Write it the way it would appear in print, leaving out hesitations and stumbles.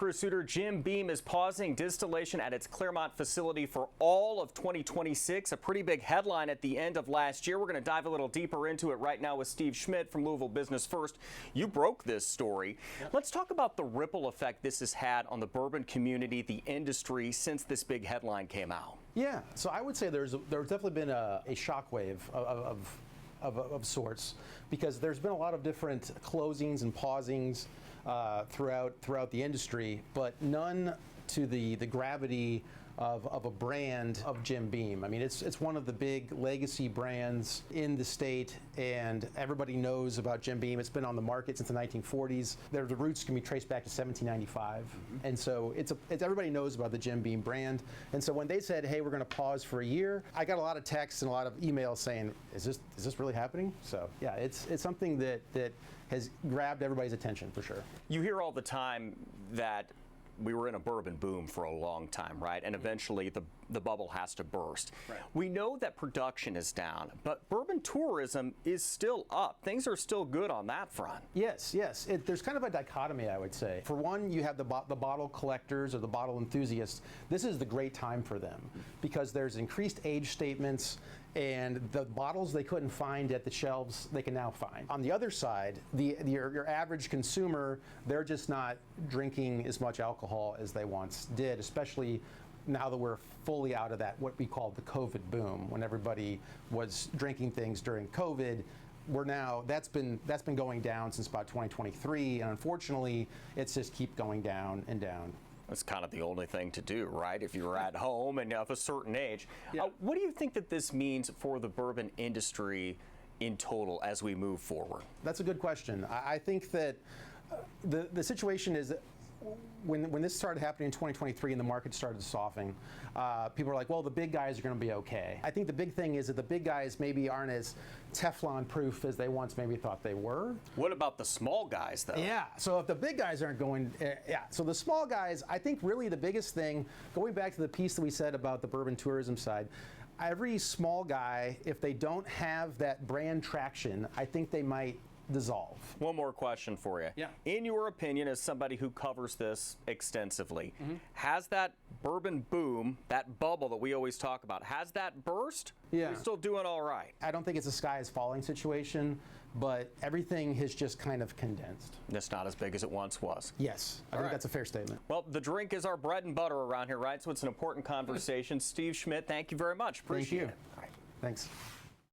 Chris Suter, Jim Beam is pausing distillation at its Clermont facility for all of 2026. A pretty big headline at the end of last year. We're going to dive a little deeper into it right now with Steve Schmidt from Louisville Business First. You broke this story. Yep. Let's talk about the ripple effect this has had on the bourbon community, the industry, since this big headline came out. Yeah, so I would say there's definitely been a shockwave of sorts, because there's been a lot of different closings and pausings throughout the industry, but none to the gravity of a brand of Jim Beam. I mean, it's one of the big legacy brands in the state, and everybody knows about Jim Beam. It's been on the market since the 1940s. The roots can be traced back to 1795, and so it's everybody knows about the Jim Beam brand. And so when they said, "Hey, we're going to pause for a year," I got a lot of texts and a lot of emails saying, "Is this really happening?" So yeah, it's something that has grabbed everybody's attention for sure. You hear all the time that we were in a bourbon boom for a long time, right? And eventually the bubble has to burst. Right. We know that production is down, but bourbon tourism is still up. Things are still good on that front. Yes. There's kind of a dichotomy, I would say. For one, you have the bottle collectors or the bottle enthusiasts. This is the great time for them because there's increased age statements, and the bottles they couldn't find at the shelves, they can now find. On the other side, your average consumer, they're just not drinking as much alcohol as they once did, especially now that we're fully out of that, what we call the COVID boom, when everybody was drinking things during COVID. That's been going down since about 2023, and unfortunately, it's just keep going down and down. That's kind of the only thing to do, right? If you're at home and of a certain age. Yeah. What do you think that this means for the bourbon industry in total as we move forward? That's a good question. I think that the situation is that when this started happening in 2023 and the market started softening, people are like, well, the big guys are going to be okay. I think the big thing is that the big guys maybe aren't as Teflon proof as they once maybe thought they were. What about the small guys, though? Yeah, so if the big guys aren't going, so the small guys, I think really the biggest thing, going back to the piece that we said about the bourbon tourism side, every small guy, if they don't have that brand traction, I think they might dissolve. One more question for you. Yeah. In your opinion, as somebody who covers this extensively, has that bourbon boom, that bubble that we always talk about, has that burst? Yeah. We're still doing all right. I don't think it's a sky is falling situation, but everything has just kind of condensed. It's not as big as it once was. Yes, I think that's a fair statement. Well, the drink is our bread and butter around here, right? So it's an important conversation. Steve Schmidt, thank you very much. Appreciate it. All right. Thanks.